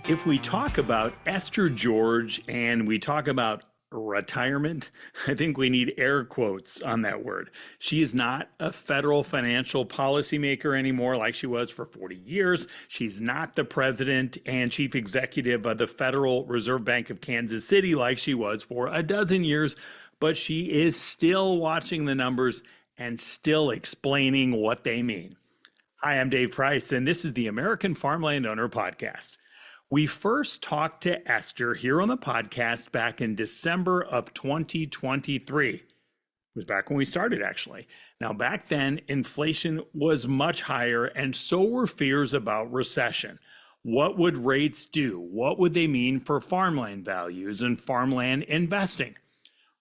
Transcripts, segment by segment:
If we talk about Esther George and we talk about retirement, I think we need air quotes on that word. She is not a federal financial policymaker anymore like she was for 40 years. She's not the president and chief executive of the Federal Reserve Bank of Kansas City like she was for a dozen years, but she is still watching the numbers and still explaining what they mean. Hi, I'm Dave Price, and this is the American Farmland Owner Podcast. We first talked to Esther here on the podcast back in December of 2023. It was back when we started, actually. Now, back then, inflation was much higher, and so were fears about recession. What would rates do? What would they mean for farmland values and farmland investing?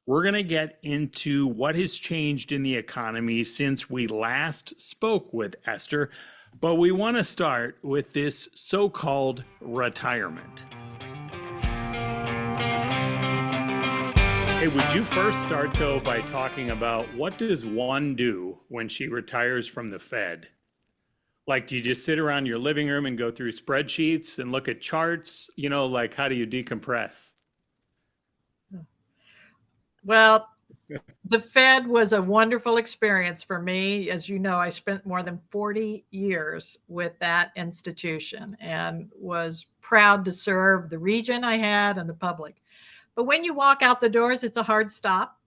We're going to get into what has changed in the economy since we last spoke with Esther, but we want to start with this so-called retirement. Hey, would you first start though by talking about what does one do when she retires from the Fed? Like, do you just sit around your living room and go through spreadsheets and look at charts? Like how do you decompress? Well, the Fed was a wonderful experience for me. As you know, I spent more than 40 years with that institution and was proud to serve the region I had and the public. But when you walk out the doors, it's a hard stop,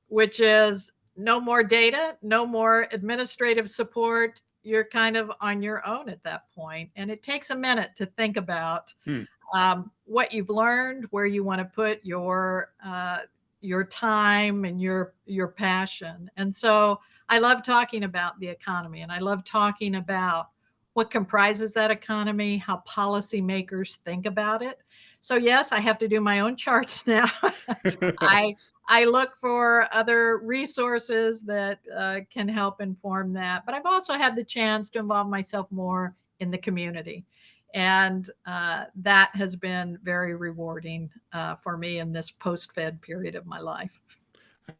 which is no more data, no more administrative support. You're kind of on your own at that point. And it takes a minute to think about what you've learned, where you want to put your time and your passion. And so I love talking about the economy, and I love talking about what comprises that economy, how policymakers think about it. So yes, I have to do my own charts now. I look for other resources that can help inform that, but I've also had the chance to involve myself more in the community. And that has been very rewarding for me in this post-Fed period of my life.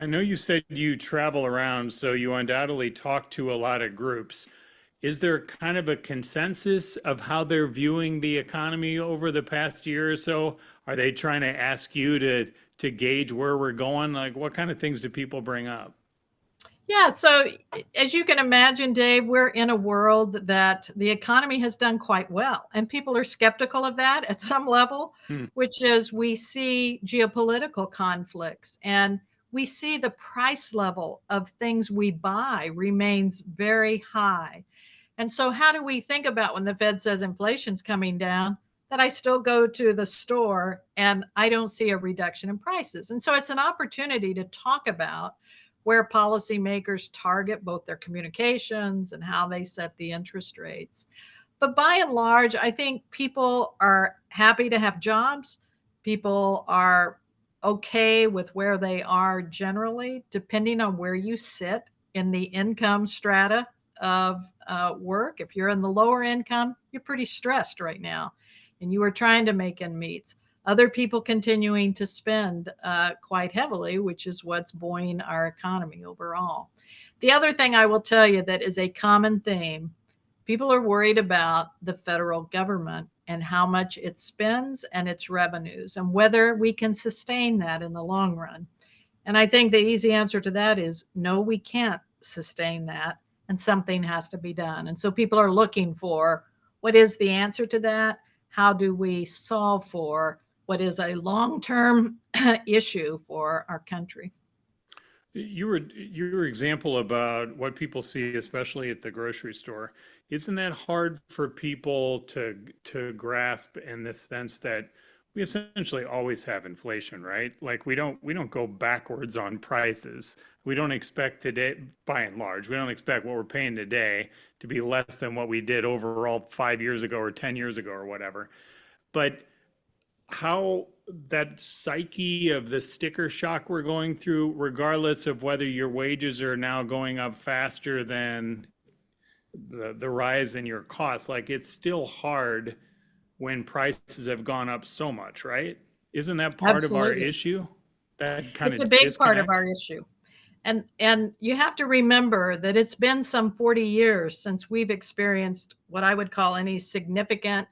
I know you said you travel around, so you undoubtedly talk to a lot of groups. Is there kind of a consensus of how they're viewing the economy over the past year or so? Are they trying to ask you to gauge where we're going? Like, what kind of things do people bring up? Yeah, so as you can imagine, Dave, we're in a world that the economy has done quite well, and people are skeptical of that at some level, which is we see geopolitical conflicts and we see the price level of things we buy remains very high. And so, how do we think about when the Fed says inflation's coming down? That I still go to the store and I don't see a reduction in prices. And so, it's an opportunity to talk about where policymakers target both their communications and how they set the interest rates. But by and large, I think people are happy to have jobs. People are okay with where they are generally, depending on where you sit in the income strata of work. If you're in the lower income, you're pretty stressed right now and you are trying to make ends meet. Other people continuing to spend quite heavily, which is what's buoying our economy overall. The other thing I will tell you that is a common theme, people are worried about the federal government and how much it spends and its revenues and whether we can sustain that in the long run. And I think the easy answer to that is no, we can't sustain that and something has to be done. And so people are looking for what is the answer to that? How do we solve for what is a long-term issue for our country? Your example about what people see, especially at the grocery store, isn't that hard for people to grasp in the sense that we essentially always have inflation, right? Like we don't go backwards on prices. We don't expect today, by and large, we don't expect what we're paying today to be less than what we did overall 5 years ago or 10 years ago or whatever. But how that psyche of the sticker shock we're going through, regardless of whether your wages are now going up faster than the rise in your costs, like it's still hard when prices have gone up so much, right? Isn't that part of our Absolutely. issue? That kind It's a of big part of disconnect? our issue. And you have to remember that it's been some 40 years since we've experienced what I would call any significant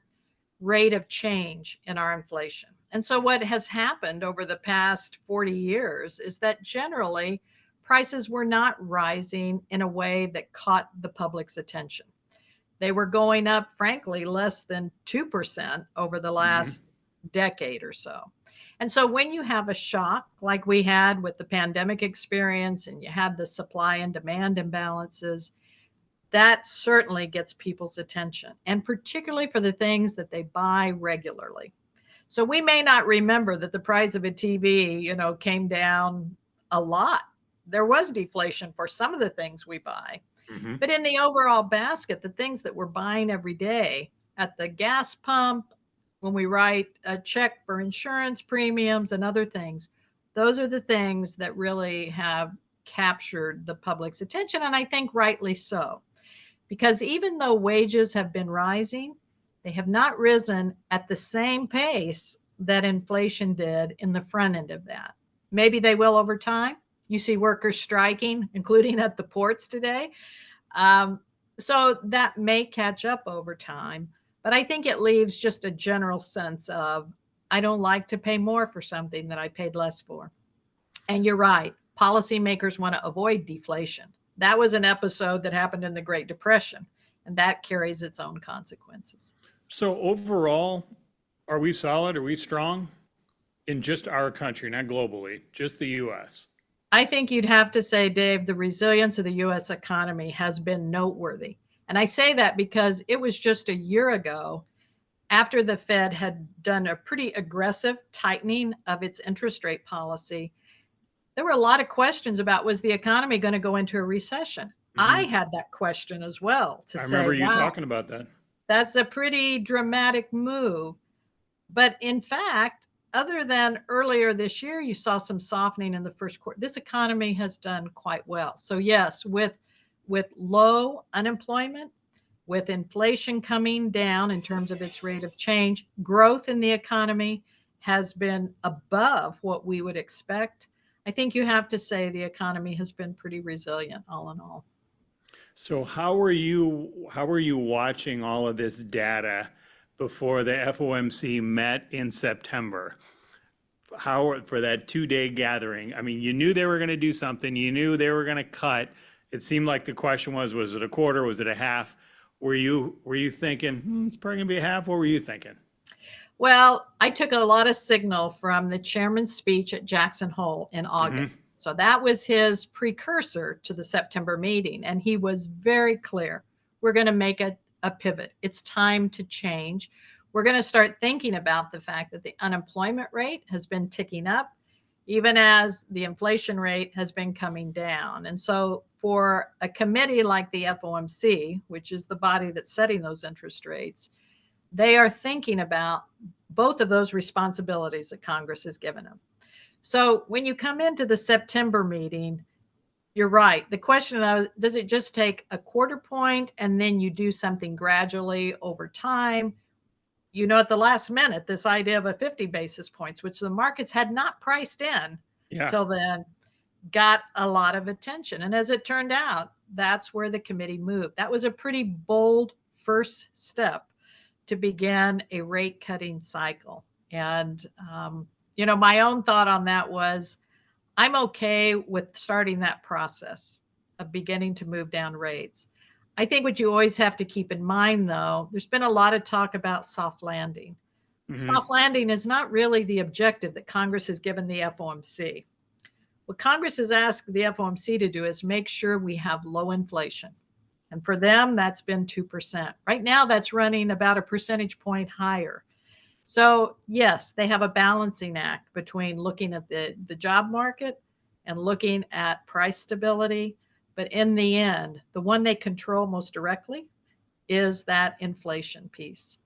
rate of change in our inflation. And so, what has happened over the past 40 years is that generally prices were not rising in a way that caught the public's attention. They were going up, frankly, less than 2% over the Hmm. last decade or so. And so when you have a shock like we had with the pandemic experience and you had the supply and demand imbalances, that certainly gets people's attention, and particularly for the things that they buy regularly. So we may not remember that the price of a TV, came down a lot. There was deflation for some of the things we buy. Hmm. But in the overall basket, the things that we're buying every day at the gas pump, when we write a check for insurance premiums and other things, those are the things that really have captured the public's attention. And I think rightly so, because even though wages have been rising, they have not risen at the same pace that inflation did in the front end of that. Maybe they will over time. You see workers striking, including at the ports today. Um, so that may catch up over time, but I think it leaves just a general sense of I don't like to pay more for something that I paid less for. And you're right, policymakers want to avoid deflation. That was an episode that happened in the Great Depression, and that carries its own consequences. So overall, are we solid? Are we strong in just our country, not globally, just the U.S.? I think you'd have to say, Dave, the resilience of the US economy has been noteworthy. And I say that because it was just a year ago, after the Fed had done a pretty aggressive tightening of its interest rate policy, there were a lot of questions about was the economy going to go into a recession? I Hmm. had that question as well to I say, remember you wow, talking about that. that's a pretty dramatic move. But in fact, other than earlier this year, you saw some softening in the first quarter. This economy has done quite well. So yes, with low unemployment, with inflation coming down in terms of its rate of change, growth in the economy has been above what we would expect. I think you have to say the economy has been pretty resilient all in all. So how are you watching all of this data before the FOMC met in September? How for that 2-day gathering? I mean, you knew they were going to do something. You knew they were going to cut. It seemed like the question was it a quarter? Was it a half? Were you thinking it's probably going to be a half? What were you thinking? Well, I took a lot of signal from the chairman's speech at Jackson Hole in Hmm. August. So that was his precursor to the September meeting. And he was very clear. We're going to make a pivot. It's time to change. We're going to start thinking about the fact that the unemployment rate has been ticking up, even as the inflation rate has been coming down. And so, for a committee like the FOMC, which is the body that's setting those interest rates, they are thinking about both of those responsibilities that Congress has given them. So when you come into the September meeting, you're right. The question of does it just take a quarter point and then you do something gradually over time? At the last minute, this idea of a 50 basis points, which the markets had not priced in Yeah. till then, got a lot of attention. And as it turned out, that's where the committee moved. That was a pretty bold first step to begin a rate cutting cycle. And, my own thought on that was I'm okay with starting that process of beginning to move down rates. I think what you always have to keep in mind, though, there's been a lot of talk about soft landing. Hmm. Soft landing is not really the objective that Congress has given the FOMC. What Congress has asked the FOMC to do is make sure we have low inflation. And for them, that's been 2%. Right now, that's running about a percentage point higher. So, yes, they have a balancing act between looking at the job market and looking at price stability. But in the end, the one they control most directly is that inflation piece.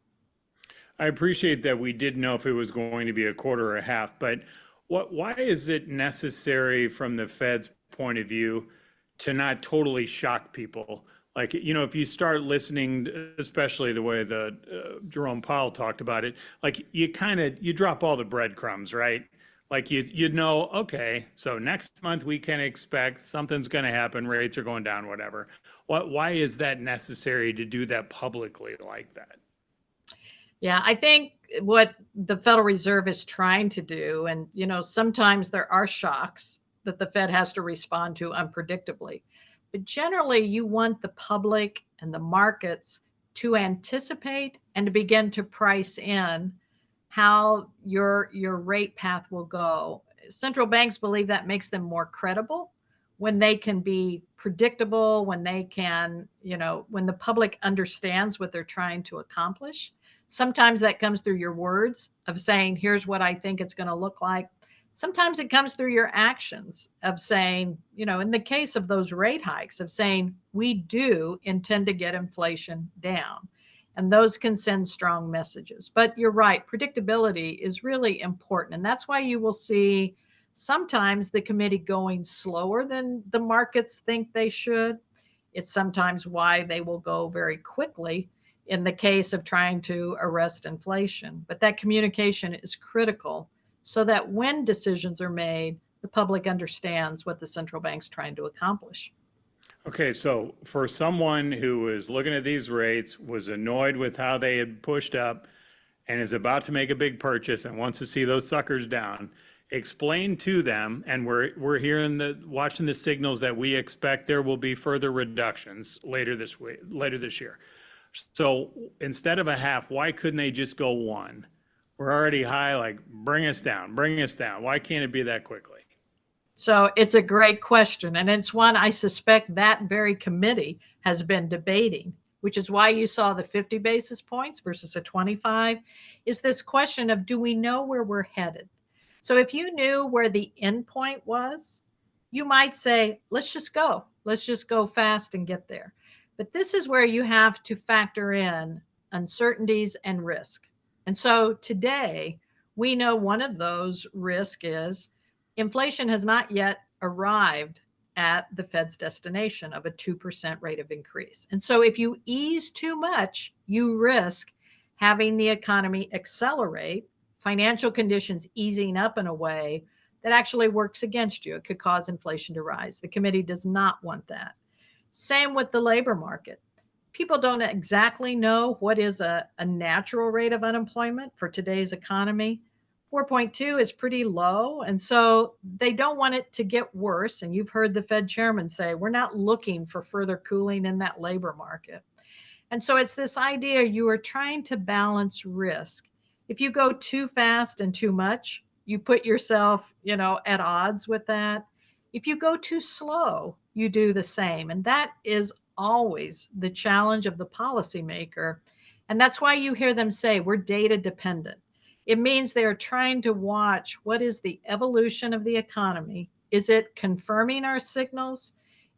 I appreciate that we did know if it was going to be a quarter or a half, but why is it necessary from the Fed's point of view to not totally shock people? Like, if you start listening, especially the way that Jerome Powell talked about it, like you drop all the breadcrumbs, right? Like you'd know, okay, so next month we can expect something's going to happen, rates are going down, whatever. Why is that necessary to do that publicly like that? Yeah, I think what the Federal Reserve is trying to do, and sometimes there are shocks that the Fed has to respond to unpredictably. But generally, you want the public and the markets to anticipate and to begin to price in how your rate path will go. Central banks believe that makes them more credible when they can be predictable, when they can, when the public understands what they're trying to accomplish. Sometimes that comes through your words of saying, here's what I think it's going to look like. Sometimes it comes through your actions of saying, in the case of those rate hikes, of saying, we do intend to get inflation down. And those can send strong messages. But you're right, predictability is really important. And that's why you will see sometimes the committee going slower than the markets think they should. It's sometimes why they will go very quickly in the case of trying to arrest inflation. But that communication is critical so that when decisions are made, the public understands what the central bank's trying to accomplish. Okay, so for someone who was looking at these rates, was annoyed with how they had pushed up, and is about to make a big purchase and wants to see those suckers down, explain to them, and we're hearing watching the signals that we expect there will be further reductions later this year. So instead of a half, why couldn't they just go one? We're already high, like bring us down, bring us down. Why can't it be that quickly? So it's a great question. And it's one I suspect that very committee has been debating, which is why you saw the 50 basis points versus a 25, is this question of, do we know where we're headed? So if you knew where the end point was, you might say, let's just go. Let's just go fast and get there. But this is where you have to factor in uncertainties and risk. And so today, we know one of those risks is inflation has not yet arrived at the Fed's destination of a 2% rate of increase. And so if you ease too much, you risk having the economy accelerate, financial conditions easing up in a way that actually works against you. It could cause inflation to rise. The committee does not want that. Same with the labor market. People don't exactly know what is a natural rate of unemployment for today's economy. 4.2 is pretty low. And so they don't want it to get worse. And you've heard the Fed chairman say, we're not looking for further cooling in that labor market. And so it's this idea you are trying to balance risk. If you go too fast and too much, you put yourself, at odds with that. If you go too slow, you do the same. And that is always the challenge of the policymaker. And that's why you hear them say we're data dependent. It means they're trying to watch what is the evolution of the economy. Is it confirming our signals?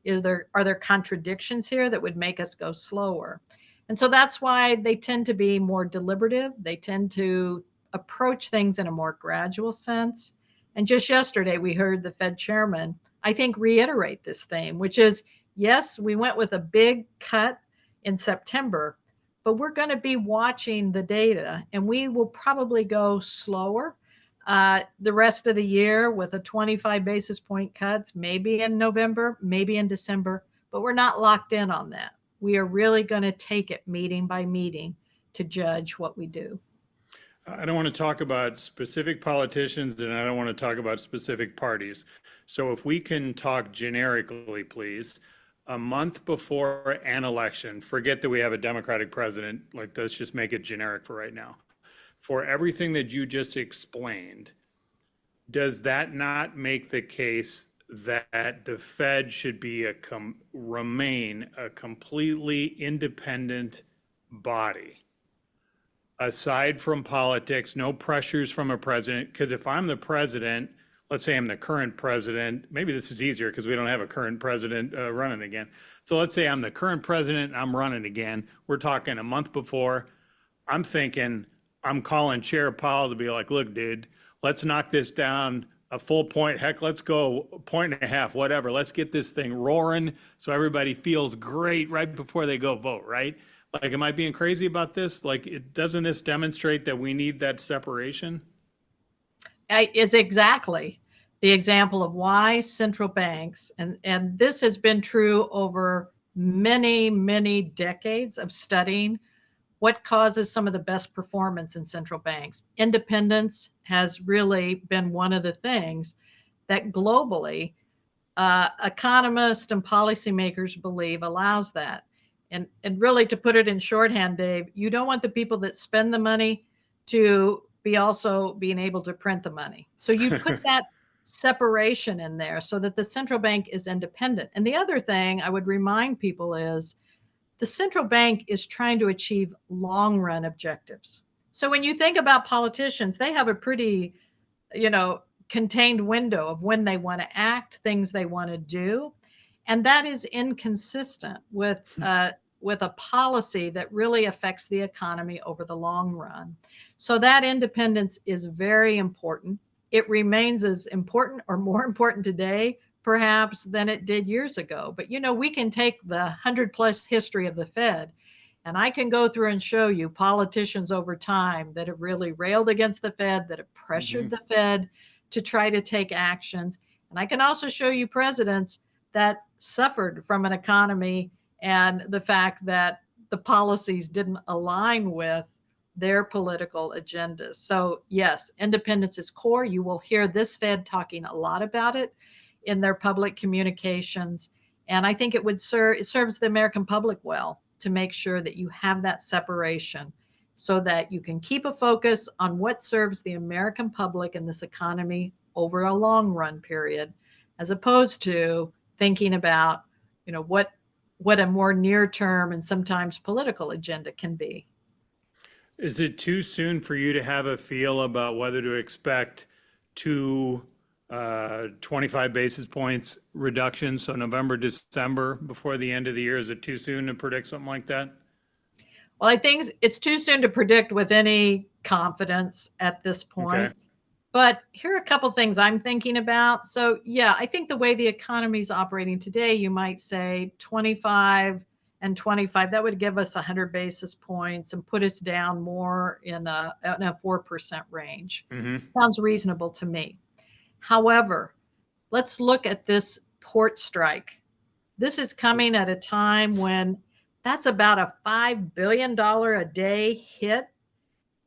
Are there contradictions here that would make us go slower? And so that's why they tend to be more deliberative. They tend to approach things in a more gradual sense. And just yesterday, we heard the Fed chairman, I think, reiterate this theme, which is, yes, we went with a big cut in September, but we're going to be watching the data, and we will probably go slower the rest of the year with a 25 basis point cuts, maybe in November, maybe in December, but we're not locked in on that. We are really going to take it meeting by meeting to judge what we do. I don't want to talk about specific politicians and I don't want to talk about specific parties. So if we can talk generically, please, a month before an election, forget that we have a Democratic president, like let's just make it generic for right now. For everything that you just explained, does that not make the case that the Fed should be remain a completely independent body? Aside from politics, no pressures from a president. Because if I'm the president, let's say I'm the current president, maybe this is easier because we don't have a current president running again. So let's say I'm the current president and I'm running again. We're talking a month before. I'm thinking, I'm calling Chair Powell to be like, look, dude, let's knock this down a full point. Heck, let's go 1.5, whatever. Let's get this thing roaring so everybody feels great right before they go vote, right? Like, am I being crazy about this? Like, doesn't this demonstrate that we need that separation? It's exactly the example of why central banks, and this has been true over many, many decades of studying what causes some of the best performance in central banks? Independence has really been one of the things that globally economists and policymakers believe allows that. And really, to put it in shorthand, Dave, you don't want the people that spend the money to be also being able to print the money. So you put that separation in there so that the central bank is independent. And the other thing I would remind people is the central bank is trying to achieve long run objectives. So when you think about politicians, they have a pretty, you know, contained window of when they want to act, things they want to do, and that is inconsistent with a policy that really affects the economy over the long run. So that independence is very important. It remains as important or more important today perhaps than it did years ago. But you know, we can take the 100+ history of the Fed, and I can go through and show you politicians over time that have really railed against the Fed, that have pressured the Fed to try to take actions. And I can also show you presidents that suffered from an economy and the fact that the policies didn't align with their political agendas. So, yes, independence is core. You will hear this Fed talking a lot about it in their public communications. And I think it serves the American public well to make sure that you have that separation so that you can keep a focus on what serves the American public in this economy over a long run period, as opposed to thinking about, you know, what a more near term and sometimes political agenda can be. Is it too soon for you to have a feel about whether to expect two 25 basis points reductions, so November, December before the end of the year? Is it too soon to predict something like that? Well, I think it's too soon to predict with any confidence at this Okay. point. But here are a couple things I'm thinking about. So, yeah, I think the way the economy is operating today, you might say 25 and 25, that would give us 100 basis points and put us down more in a 4% range. Mm-hmm. Sounds reasonable to me. However, let's look at this port strike. This is coming at a time when that's about a $5 billion a day hit.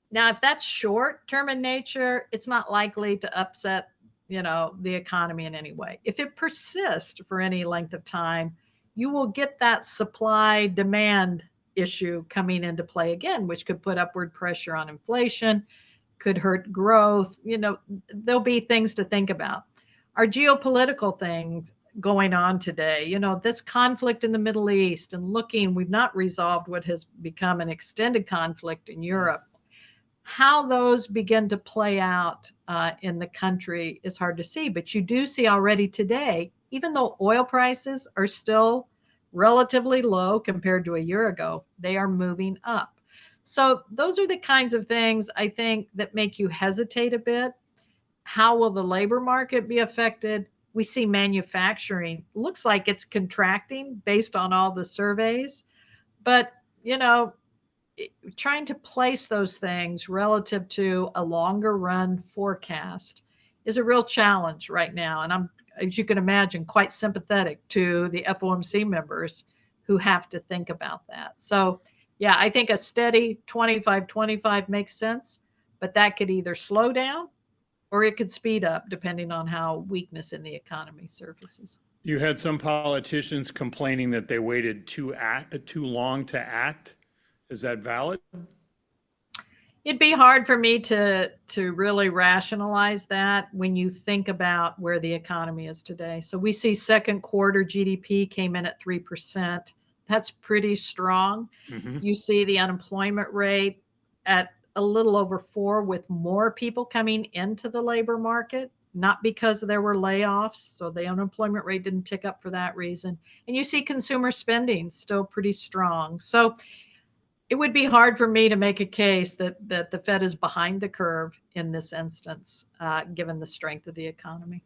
Now, if that's short term in nature, it's not likely to upset, you know, the economy in any way. If it persists for any length of time, you will get that supply demand issue coming into play again, which could put upward pressure on inflation, could hurt growth. You know, there'll be things to think about. Our geopolitical things going on today, you know, this conflict in the Middle East and looking, we've not resolved what has become an extended conflict in Europe. How those begin to play out in the country is hard to see, but you do see already today, even though oil prices are still relatively low compared to a year ago, they are moving up. So, those are the kinds of things I think that make you hesitate a bit. How will the labor market be affected? We see manufacturing looks like it's contracting based on all the surveys, but you know, trying to place those things relative to a longer run forecast is a real challenge right now. And I'm, as you can imagine, quite sympathetic to the FOMC members who have to think about that. So, yeah, I think a steady 25-25 makes sense, but that could either slow down or it could speed up depending on how weakness in the economy surfaces. You had some politicians complaining that they waited too long to act. Is that valid? It'd be hard for me to really rationalize that when you think about where the economy is today. So we see second quarter GDP came in at 3%. That's pretty strong. Mm-hmm. You see the unemployment rate at a little over 4, with more people coming into the labor market, not because there were layoffs. So the unemployment rate didn't tick up for that reason. And you see consumer spending still pretty strong. So it would be hard for me to make a case that the Fed is behind the curve in this instance, given the strength of the economy.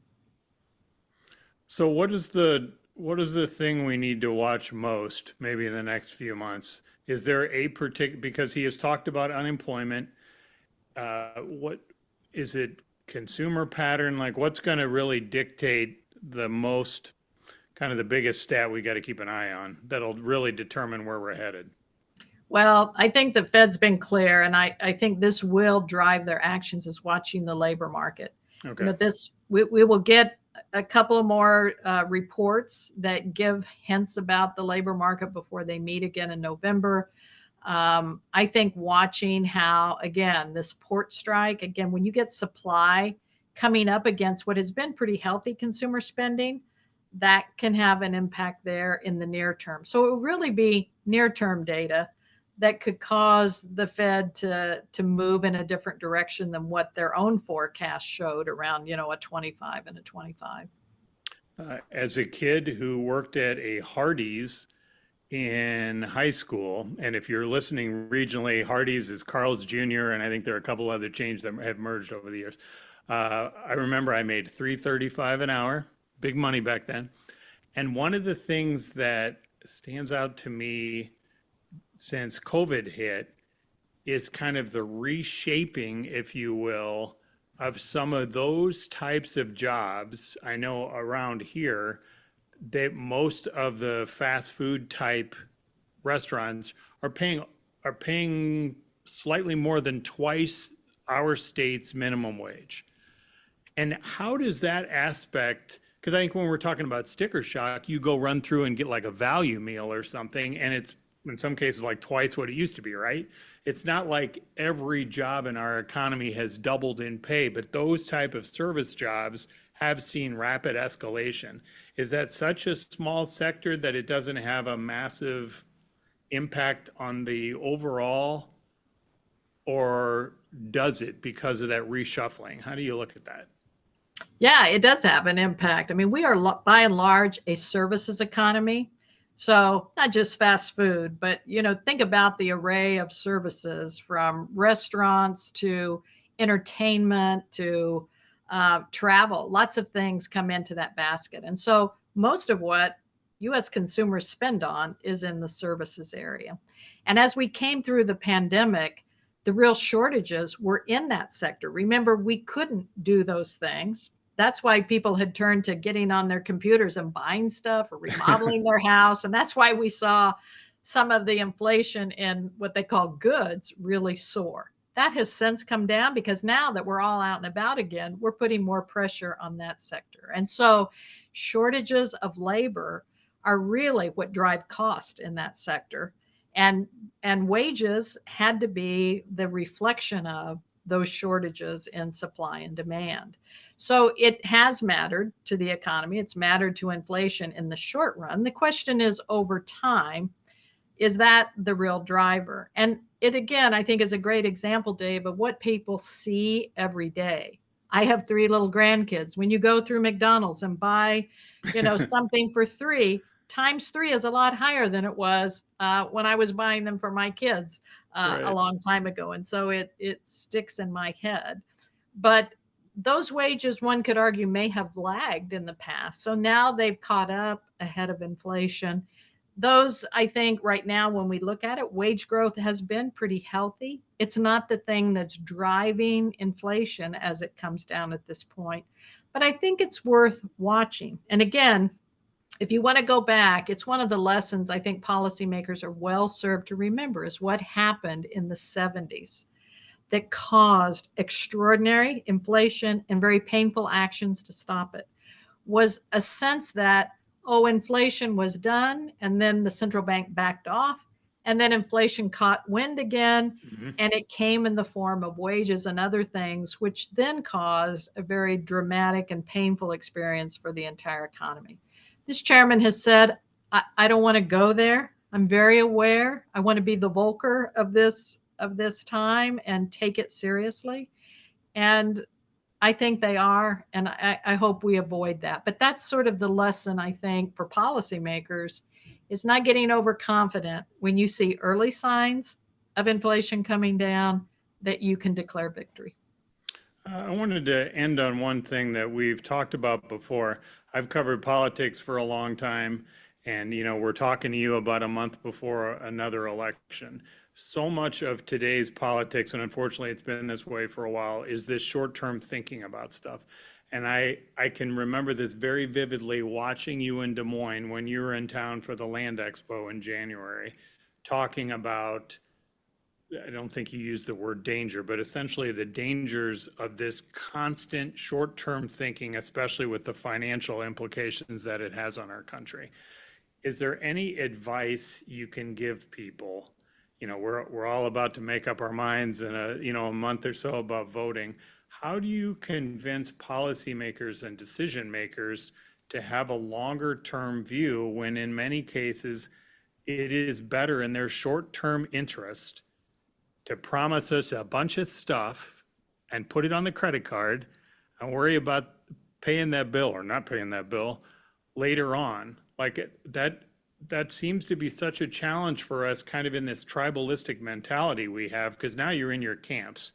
So what is the thing we need to watch most, maybe in the next few months? Is there a particular, because he has talked about unemployment, what is it, consumer pattern? Like what's going to really dictate the most, kind of the biggest stat we got to keep an eye on that'll really determine where we're headed? Well, I think the Fed's been clear, and I think this will drive their actions is watching the labor market. Okay. We will get a couple of more reports that give hints about the labor market before they meet again in November. I think watching how, again, this port strike, again, when you get supply coming up against what has been pretty healthy consumer spending, that can have an impact there in the near term. So it will really be near term data that could cause the Fed to move in a different direction than what their own forecast showed around, a 25 and a 25. As a kid who worked at a Hardee's in high school, and if you're listening regionally, Hardee's is Carl's Jr., and I think there are a couple other chains that have merged over the years. I remember I made $3.35 an hour, big money back then. And one of the things that stands out to me since COVID hit is kind of the reshaping, if you will, of some of those types of jobs. I know around here that most of the fast food type restaurants are paying slightly more than twice our state's minimum wage. And how does that aspect, because I think when we're talking about sticker shock, you go run through and get like a value meal or something, and it's in some cases like twice what it used to be, right? It's not like every job in our economy has doubled in pay, but those type of service jobs have seen rapid escalation. Is that such a small sector that it doesn't have a massive impact on the overall, or does it because of that reshuffling? How do you look at that? Yeah, it does have an impact. I mean, we are by and large a services economy. So, not just fast food, but think about the array of services from restaurants to entertainment to travel. Lots of things come into that basket. And so, most of what US consumers spend on is in the services area. And as we came through the pandemic, the real shortages were in that sector. Remember, we couldn't do those things. That's why people had turned to getting on their computers and buying stuff or remodeling their house. And that's why we saw some of the inflation in what they call goods really soar. That has since come down because now that we're all out and about again, we're putting more pressure on that sector. And so shortages of labor are really what drive cost in that sector. And wages had to be the reflection of those shortages in supply and demand. So it has mattered to the economy. It's mattered to inflation in the short run. The question is over time, is that the real driver? And it again, I think is a great example, Dave, of what people see every day. I have three little grandkids. When you go through McDonald's and buy, something for three, times three is a lot higher than it was when I was buying them for my kids a Right. long time ago. And so it sticks in my head. But those wages, one could argue, may have lagged in the past. So now they've caught up ahead of inflation. Those, I think, right now, when we look at it, wage growth has been pretty healthy. It's not the thing that's driving inflation as it comes down at this point. But I think it's worth watching. And again, if you want to go back, it's one of the lessons I think policymakers are well served to remember is what happened in the 70s that caused extraordinary inflation and very painful actions to stop it was a sense that, oh, inflation was done, and then the central bank backed off, and then inflation caught wind again, Mhm. and it came in the form of wages and other things, which then caused a very dramatic and painful experience for the entire economy. This chairman has said, I don't want to go there. I'm very aware. I want to be the Volcker of this time and take it seriously. And I think they are, and I hope we avoid that. But that's sort of the lesson, I think, for policymakers is not getting overconfident when you see early signs of inflation coming down that you can declare victory. I wanted to end on one thing that we've talked about before. I've covered politics for a long time, and we're talking to you about a month before another election. So much of today's politics, and unfortunately it's been this way for a while, is this short-term thinking about stuff. And I can remember this very vividly watching you in Des Moines when you were in town for the Land Expo in January. talking about, I don't think you used the word danger, but essentially the dangers of this constant short-term thinking, especially with the financial implications that it has on our country. Is there any advice you can give people? We're all about to make up our minds in a month or so about voting. How do you convince policymakers and decision makers to have a longer term view when in many cases it is better in their short term interest to promise us a bunch of stuff and put it on the credit card and worry about paying that bill or not paying that bill later on? That seems to be such a challenge for us, kind of in this tribalistic mentality we have, because now you're in your camps.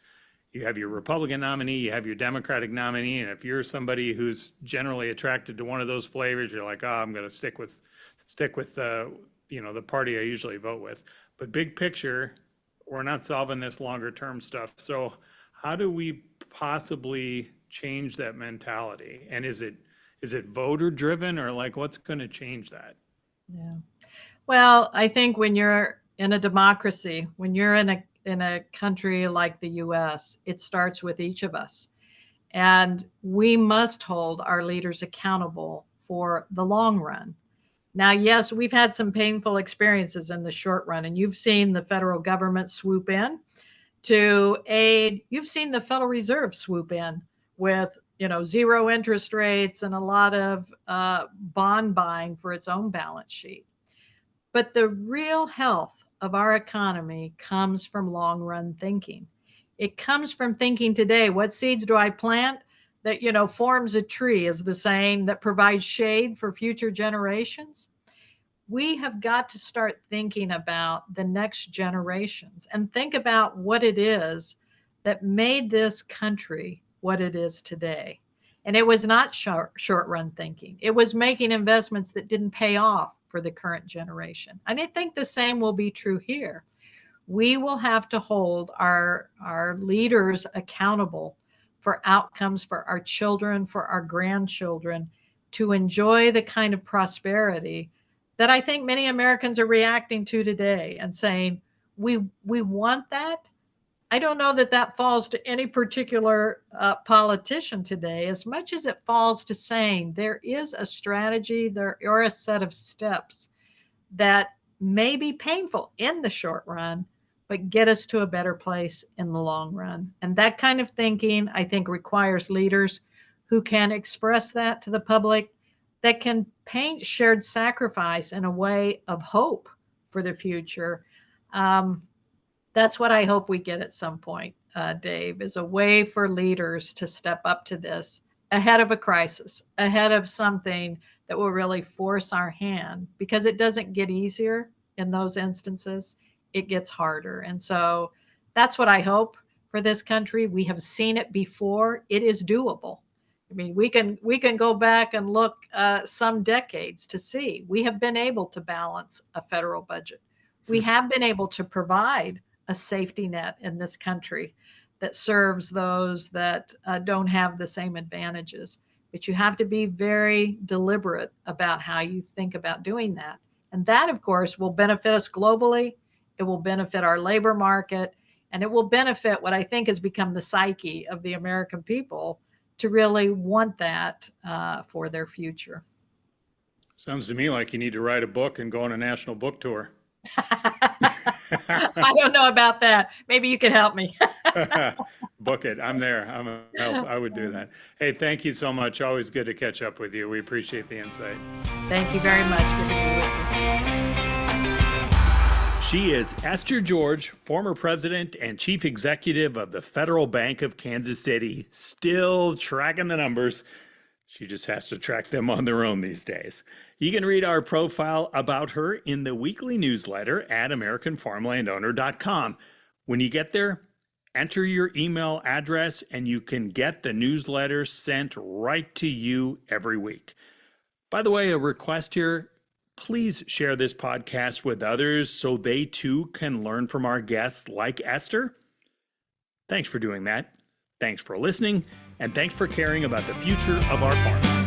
You have your Republican nominee, you have your Democratic nominee, and if you're somebody who's generally attracted to one of those flavors, you're like, oh, I'm going to stick with the party I usually vote with. But big picture, we're not solving this longer term stuff. So how do we possibly change that mentality? And is it voter driven, or what's going to change that? Yeah. Well, I think when you're in a democracy, when you're in a country like the US, it starts with each of us. And we must hold our leaders accountable for the long run. Now, yes, we've had some painful experiences in the short run, and you've seen the federal government swoop in to aid. You've seen the Federal Reserve swoop in with zero interest rates and a lot of bond buying for its own balance sheet. But the real health of our economy comes from long run thinking. It comes from thinking today, what seeds do I plant that forms a tree, is the saying, that provides shade for future generations. We have got to start thinking about the next generations and think about what it is that made this country what it is today. And it was not short run thinking. It was making investments that didn't pay off for the current generation. And I think the same will be true here. We will have to hold our leaders accountable for outcomes for our children, for our grandchildren, to enjoy the kind of prosperity that I think many Americans are reacting to today and saying, we want that. I don't know that falls to any particular politician today, as much as it falls to saying there is a strategy, there are a set of steps that may be painful in the short run, but get us to a better place in the long run. And that kind of thinking, I think, requires leaders who can express that to the public, that can paint shared sacrifice in a way of hope for the future. That's what I hope we get at some point, Dave, is a way for leaders to step up to this ahead of a crisis, ahead of something that will really force our hand, because it doesn't get easier in those instances. It gets harder. And so that's what I hope for this country. We have seen it before. It is doable. I mean, we can go back and look some decades to see we have been able to balance a federal budget. We have been able to provide a safety net in this country that serves those that don't have the same advantages. But you have to be very deliberate about how you think about doing that. And that, of course, will benefit us globally. It will benefit our labor market, and it will benefit what I think has become the psyche of the American people, to really want that for their future. Sounds to me like you need to write a book and go on a national book tour. I don't know about that. Maybe you could help me. Book it. I'm there. I would do that. Hey, thank you so much. Always good to catch up with you. We appreciate the insight. Thank you very much. Good to be with you. She is Esther George, former president and chief executive of the Federal Bank of Kansas City, still tracking the numbers. She just has to track them on their own these days. You can read our profile about her in the weekly newsletter at AmericanFarmlandowner.com. When you get there, enter your email address and you can get the newsletter sent right to you every week. By the way, a request here. Please share this podcast with others so they too can learn from our guests like Esther. Thanks for doing that. Thanks for listening, and thanks for caring about the future of our farm.